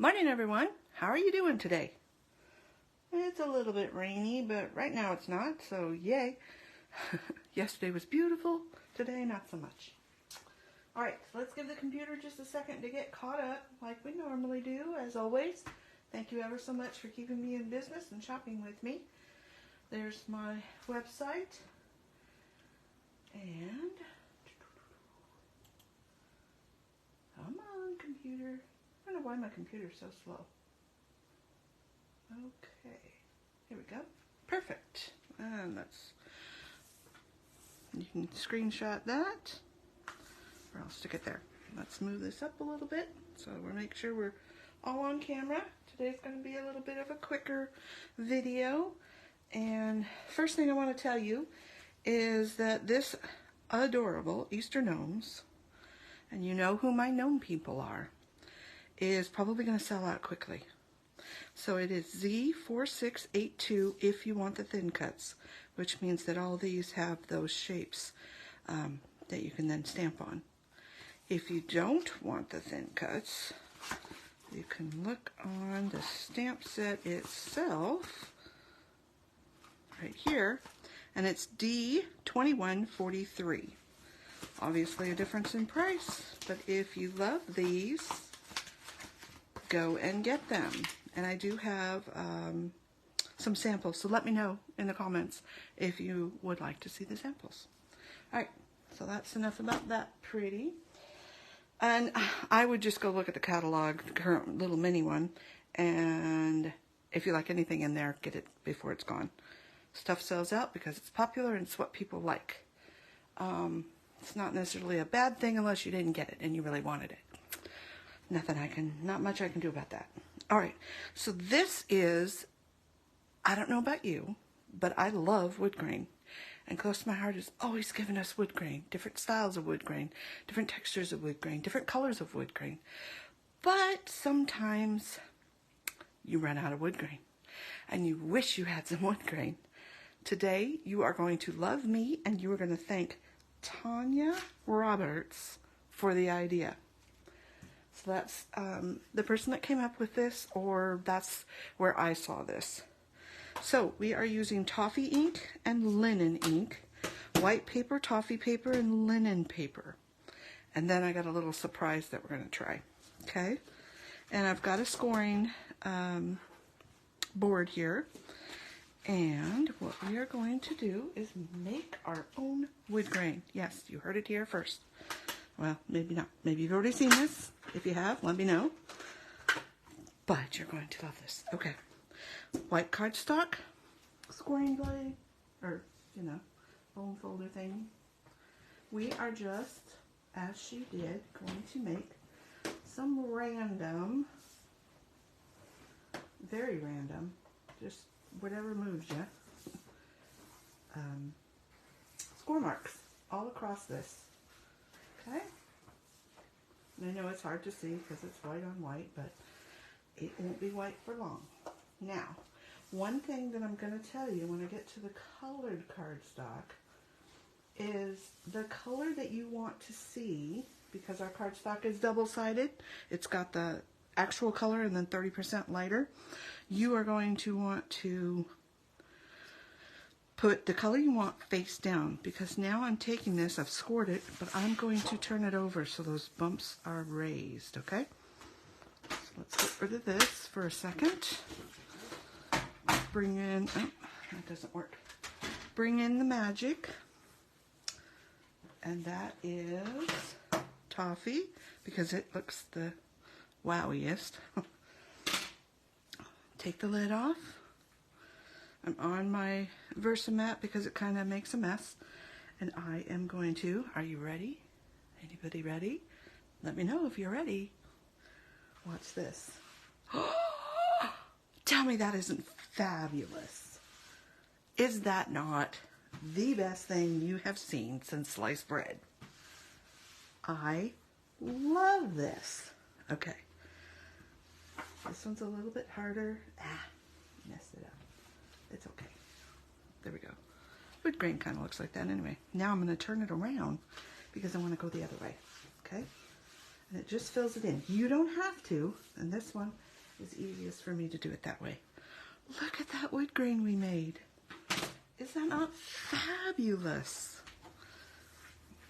Morning everyone, how are you doing today? It's a little bit rainy, but right now it's not, so yay. Yesterday was beautiful, today not so much. Alright, so let's give the computer just a second to get caught up like we normally do, as always. Thank you ever so much for keeping me in business and shopping with me. There's my website. And come on, computer. I don't know why my computer's so slow. Okay, here we go. Perfect. And you can screenshot that, or I'll stick it there. Let's move this up a little bit so we'll make sure we're all on camera. Today's going to be a little bit of a quicker video. And first thing I want to tell you is that this adorable Easter gnomes, and you know who my gnome people are, is probably going to sell out quickly. So it is Z4682 if you want the thin cuts, which means that all these have those shapes that you can then stamp on. If you don't want the thin cuts, you can look on the stamp set itself right here, and it's D2143. Obviously a difference in price, but if you love these, go and get them. And I do have some samples, so let me know in the comments if you would like to see the samples. Alright, so that's enough about that pretty. And I would just go look at the catalog, the current little mini one, and if you like anything in there, get it before it's gone. Stuff sells out because it's popular and it's what people like. It's not necessarily a bad thing unless you didn't get it and you really wanted it. Not much I can do about that. All right, so this is, I don't know about you, but I love wood grain. And close to my heart is always giving us wood grain, different styles of wood grain, different textures of wood grain, different colors of wood grain. But sometimes you run out of wood grain and you wish you had some wood grain. Today, you are going to love me and you are going to thank Tawyna Roberts for the idea. So that's the person that came up with this, or that's where I saw this. So we are using toffee ink and linen ink, white paper, toffee paper, and linen paper. And then I got a little surprise that we're going to try. Okay? And I've got a scoring board here. And what we are going to do is make our own wood grain. Yes, you heard it here first. Well, maybe not. Maybe you've already seen this. If you have, let me know. But you're going to love this. Okay. White cardstock, scoring blade, or, bone folder thing. We are just, as she did, going to make some random, very random, just whatever moves you, score marks all across this. Okay? And I know it's hard to see because it's white on white, but it won't be white for long. Now, one thing that I'm going to tell you when I get to the colored cardstock is the color that you want to see, because our cardstock is double-sided, it's got the actual color and then 30% lighter. You are going to want to put the color you want face down, because now I'm taking this, I've scored it, but I'm going to turn it over so those bumps are raised, okay? So let's get rid of this for a second. Bring in, oh, that doesn't work. Bring in the magic, and that is toffee, because it looks the wowiest. Take the lid off. I'm on my Versamat because it kind of makes a mess. And I am going to, are you ready? Anybody ready? Let me know if you're ready. Watch this. Tell me that isn't fabulous. Is that not the best thing you have seen since sliced bread? I love this. Okay. This one's a little bit harder. Messed it up. It's okay. There we go. Wood grain kind of looks like that anyway. Now I'm going to turn it around because I want to go the other way. Okay? And it just fills it in. You don't have to. And this one It's easiest for me to do it that way. Look at that wood grain we made. Is that not fabulous?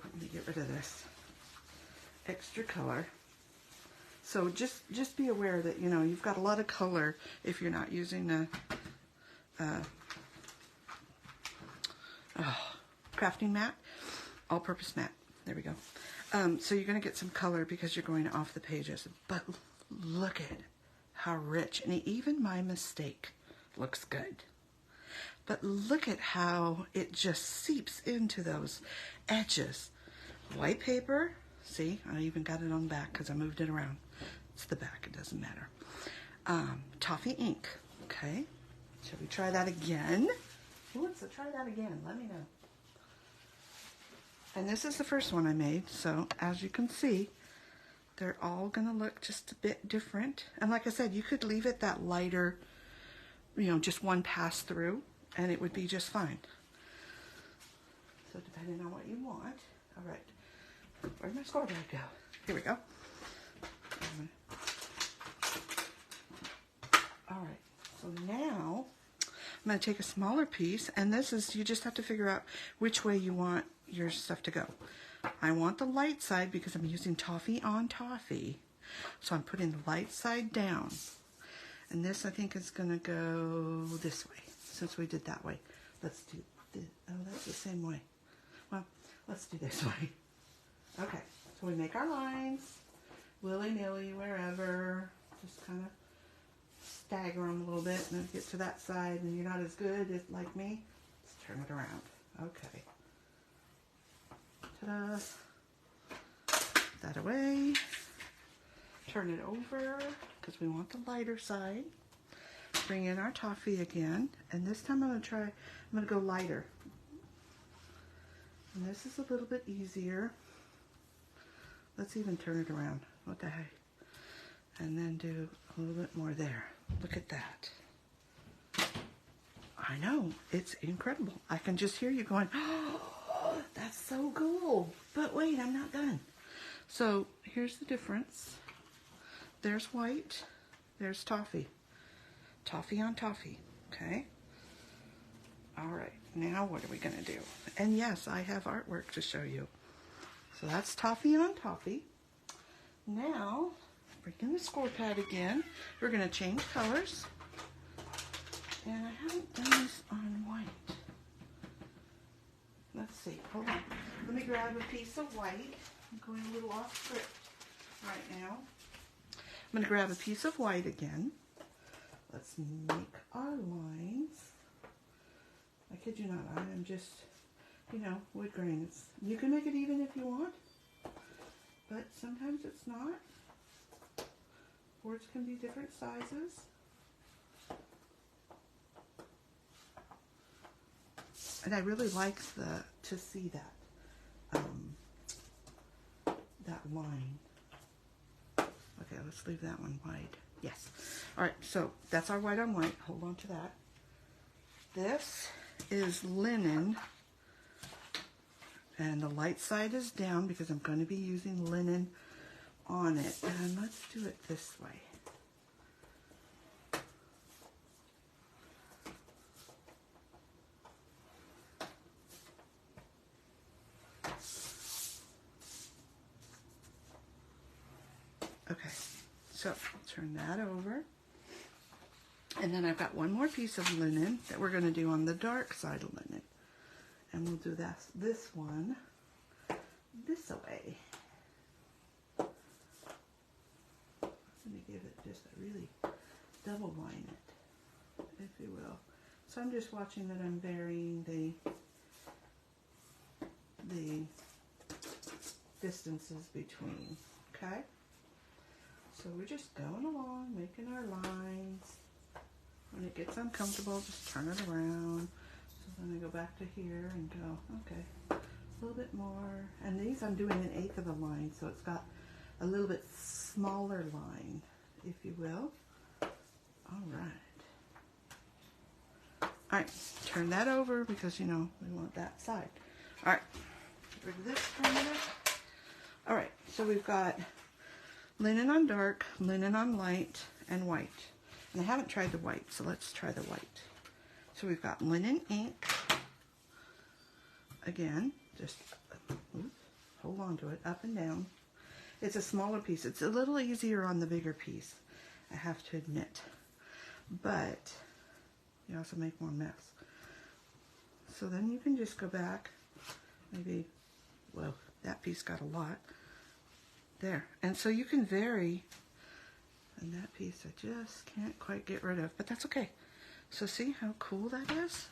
Let me get rid of this extra color. So just be aware that, you know, you've got a lot of color if you're not using a crafting mat, all-purpose mat. There we go. So you're going to get some color because you're going off the pages. But look at how rich, and even my mistake looks good. But look at how it just seeps into those edges. White paper, see, I even got it on the back because I moved it around. It's the back, it doesn't matter. Toffee ink, okay. Shall we try that again? Who wants to try that again? Let me know. And this is the first one I made, so as you can see, they're all gonna look just a bit different. And like I said, you could leave it that lighter, you know, just one pass through, and it would be just fine. So depending on what you want. All right, where'd my score bag go? Here we go. All right, so now I'm going to take a smaller piece, and this is, you just have to figure out which way you want your stuff to go. I want the light side because I'm using toffee on toffee, so I'm putting the light side down. And this, I think, is going to go this way, since we did that way. Let's do this. Oh, that's the same way. Well, let's do this way. Okay, so we make our lines, willy-nilly, wherever, just kind of stagger them a little bit, and then get to that side, and you're not as good as like me. Let's turn it around. Okay. Ta-da. Put that away. Turn it over, because we want the lighter side. Bring in our toffee again, and this time I'm going to go lighter. And this is a little bit easier. Let's even turn it around. What the heck? And then do a little bit more there. Look at that. I know, it's incredible. I can just hear you going, oh, that's so cool. But wait, I'm not done. So here's the difference. There's white, there's toffee. Toffee on toffee, okay? All right, now what are we gonna do? And yes, I have artwork to show you. So that's toffee on toffee. Now, bring in the score pad again. We're gonna change colors. And I haven't done this on white. Let's see, hold on. Let me grab a piece of white. I'm going a little off script right now. I'm gonna grab a piece of white again. Let's make our lines. I kid you not, I am just, you know, wood grain. You can make it even if you want, but sometimes it's not. Boards can be different sizes. And I really like to see that that line. Okay, let's leave that one white. Yes. All right, so that's our white on white. Hold on to that. This is linen, and the light side is down because I'm going to be using linen on it. And let's do it this way. Okay, so turn that over. And then I've got one more piece of linen that we're going to do on the dark side of linen. And we'll do this one this way. Let me give it just a really double line it, if you will. So I'm just watching that I'm varying the distances between, okay? So we're just going along, making our lines. When it gets uncomfortable, just turn it around. So then I go back to here and go, okay, a little bit more. And these I'm doing 1/8 of a line, so it's got a little bit smaller line, if you will. All right. All right, turn that over because, you know, we want that side. All right, get rid of this for a minute. All right, so we've got linen on dark, linen on light, and white. And I haven't tried the white, so let's try the white. So we've got linen ink. Again, just hold on to it, up and down. It's a smaller piece. It's a little easier on the bigger piece, I have to admit. But you also make more mess. So then you can just go back, maybe, well, that piece got a lot. There. And so you can vary. And that piece I just can't quite get rid of, but that's okay. So see how cool that is?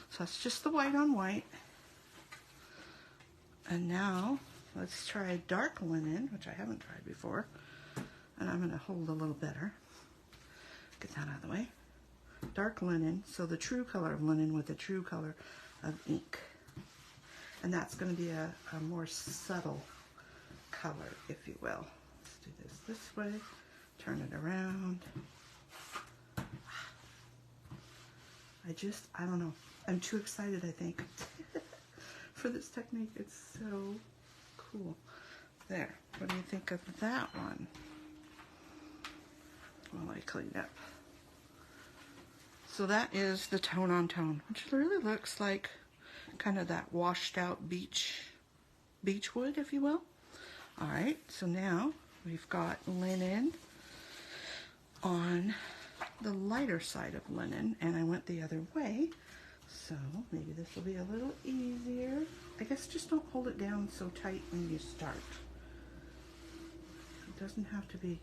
So that's just the white on white. And now let's try dark linen, which I haven't tried before. And I'm going to hold a little better. Get that out of the way. Dark linen, so the true color of linen with the true color of ink. And that's going to be a more subtle color, if you will. Let's do this way. Turn it around. I don't know. I'm too excited, I think, for this technique. It's so cool. There. What do you think of that one? While I clean up. So that is the tone on tone, which really looks like kind of that washed out beach wood, if you will. All right. So now we've got linen on the lighter side of linen, and I went the other way, so maybe this will be a little easier. I guess just don't hold it down so tight when you start. It doesn't have to be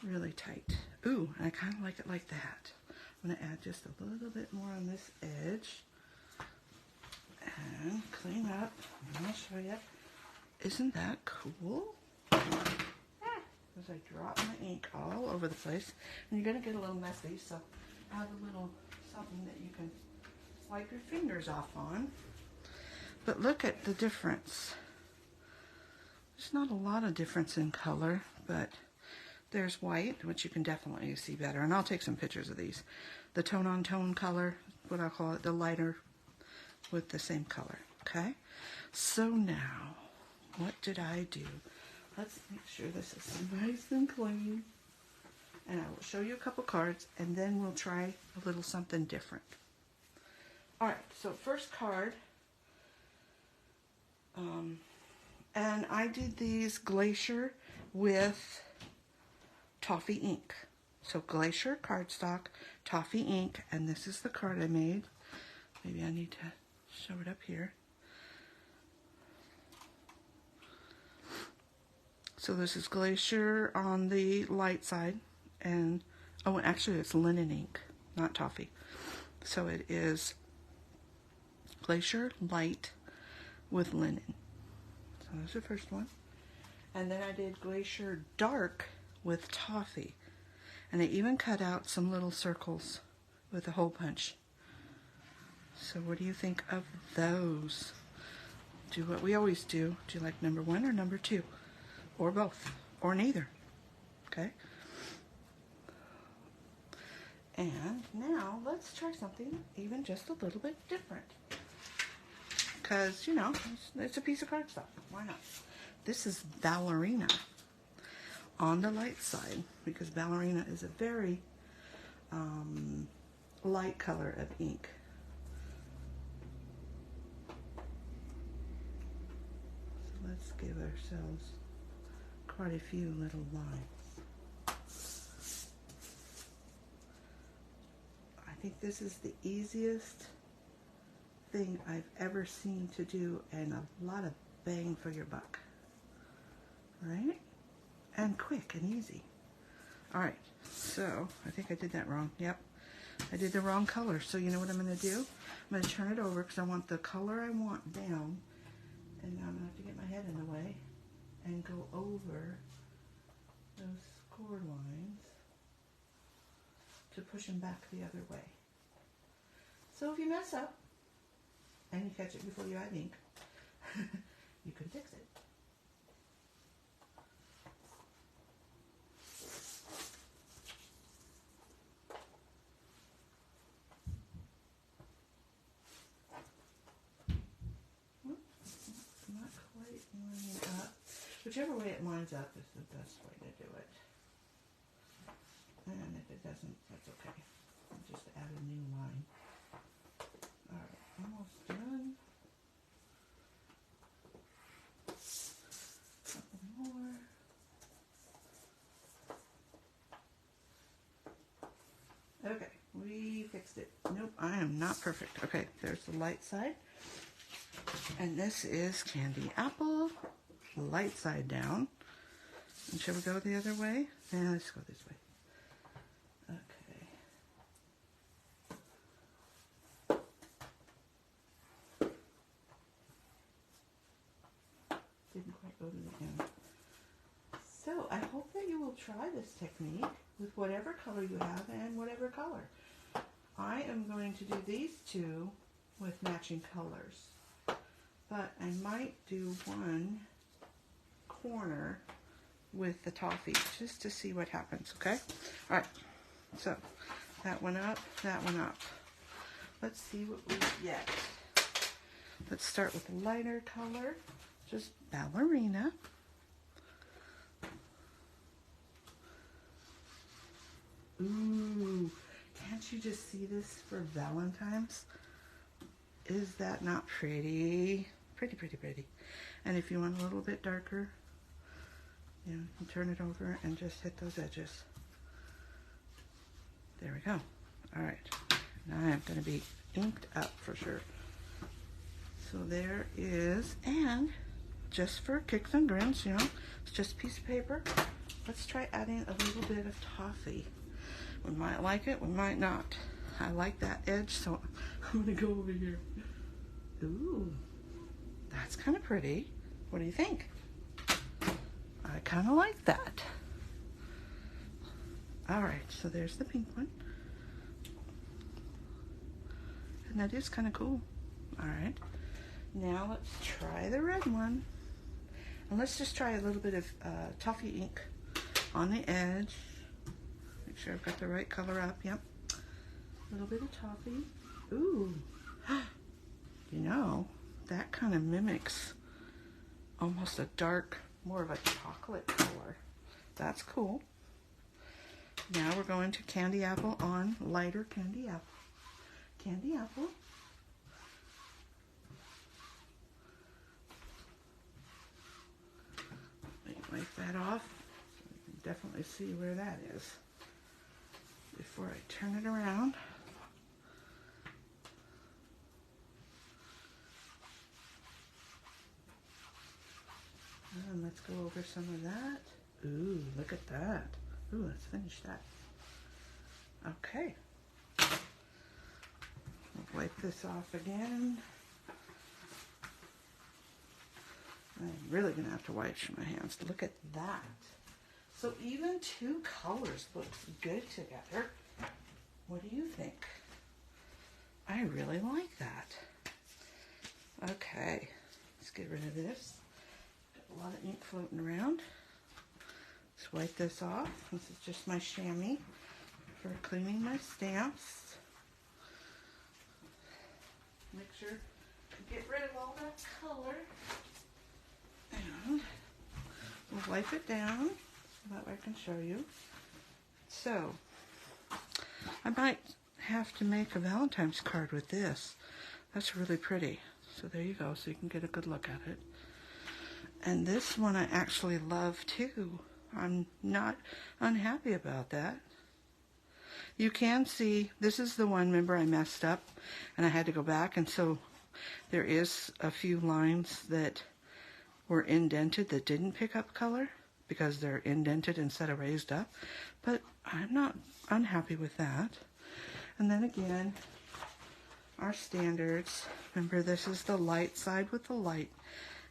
really tight. Ooh, I kind of like it like that. I'm going to add just a little bit more on this edge and clean up, and I'll show you. Isn't that cool? As I drop my ink all over the place, and you're going to get a little messy, so add a little something that you can wipe your fingers off on. But look at the difference. There's not a lot of difference in color, but there's white, which you can definitely see better, and I'll take some pictures of these. The tone on tone color, what I'll call it, the lighter with the same color, okay? So now, what did I do? Let's make sure this is nice and clean. And I will show you a couple cards, and then we'll try a little something different. All right, so first card. And I did these Glacier with Toffee ink. So Glacier cardstock, Toffee ink, and this is the card I made. Maybe I need to show it up here. So this is Glacier on the light side, and oh, actually it's linen ink, not Toffee. So it is Glacier light with linen. So that's the first one. And then I did Glacier dark with Toffee, and I even cut out some little circles with a hole punch. So what do you think of those? Do what we always do. Do you like number 1 or number 2? Or both, or neither, okay? And now let's try something even just a little bit different. Because, you know, it's a piece of cardstock. Why not? This is Ballerina on the light side, because Ballerina is a very light color of ink. So let's give ourselves quite a few little lines. I think this is the easiest thing I've ever seen to do, and a lot of bang for your buck. Right? And quick and easy. Alright, so I think I did that wrong. Yep, I did the wrong color. So you know what I'm going to do? I'm going to turn it over because I want the color I want down, and now I'm going to have to get my head in the way and go over those cord lines to push them back the other way. So if you mess up and you catch it before you add ink, you can fix it. Not quite lining up. Whichever way it lines up is the best way to do it. And if it doesn't, that's okay. I'll just add a new line. Alright, almost done. Couple more. Okay, we fixed it. Nope, I am not perfect. Okay, there's the light side. And this is candy apple, light side down. And shall we go the other way? Yeah, let's go this way. Okay. Didn't quite go to the end. So I hope that you will try this technique with whatever color you have and whatever color. I am going to do these two with matching colors. But I might do one corner with the toffee just to see what happens, okay? All right, so that one up, that one up. Let's see what we get. Let's start with a lighter color, just ballerina. Ooh, can't you just see this for Valentine's? Is that not pretty? Pretty, pretty, pretty. And if you want a little bit darker, you can turn it over and just hit those edges. There we go. All right. Now I'm going to be inked up for sure. So there is, and just for kicks and grins, you know, it's just a piece of paper. Let's try adding a little bit of toffee. We might like it, we might not. I like that edge, so I'm going to go over here. Ooh, that's kind of pretty. What do you think? I kind of like that. All right, so there's the pink one. And that is kind of cool. All right, now let's try the red one. And let's just try a little bit of toffee ink on the edge. Make sure I've got the right color up. Yep. A little bit of toffee. Ooh. You know, that kind of mimics almost a dark, more of a chocolate color. That's cool. Now we're going to candy apple on lighter candy apple. Candy apple. Let me wipe that off so you can definitely see where that is before I turn it around. And let's go over some of that. Ooh, look at that. Ooh, let's finish that. Okay. We'll wipe this off again. I'm really going to have to wipe my hands. Look at that. So even two colors look good together. What do you think? I really like that. Okay, let's get rid of this. Got a lot of ink floating around. Let's wipe this off. This is just my chamois for cleaning my stamps. Make sure to get rid of all that color. And we'll wipe it down so that I can show you. So, I might have to make a Valentine's card with this. That's really pretty. So there you go, so you can get a good look at it. And this one I actually love too. I'm not unhappy about that. You can see, this is the one, remember I messed up and I had to go back, and so there is a few lines that were indented that didn't pick up color because they're indented instead of raised up, but I'm not unhappy with that. And then again, our standards, remember this is the light side with the light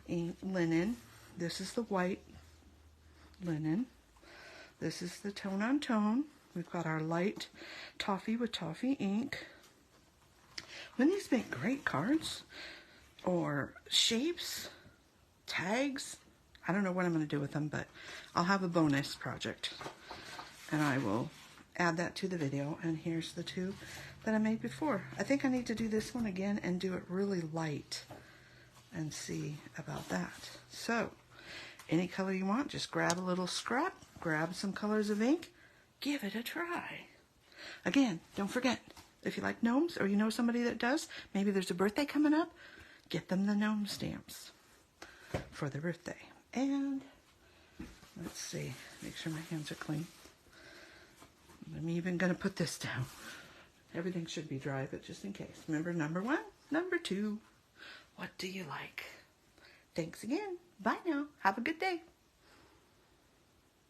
ink linen, this is the white linen, this is the tone on tone. We've got our light toffee with toffee ink. Wouldn't these make great cards or shapes, tags? I don't know what I'm going to do with them, but I'll have a bonus project and I will add that to the video. And here's the two that I made before. I think I need to do this one again and do it really light and see about that. So Any color you want, just grab a little scrap, grab some colors of ink, give it a try. Again, don't forget, if you like gnomes or you know somebody that does, maybe there's a birthday coming up, get them the gnome stamps for their birthday. And let's see, make sure my hands are clean. I'm even going to put this down. Everything should be dry, but just in case. Remember, number 1, number 2. What do you like? Thanks again. Bye now. Have a good day.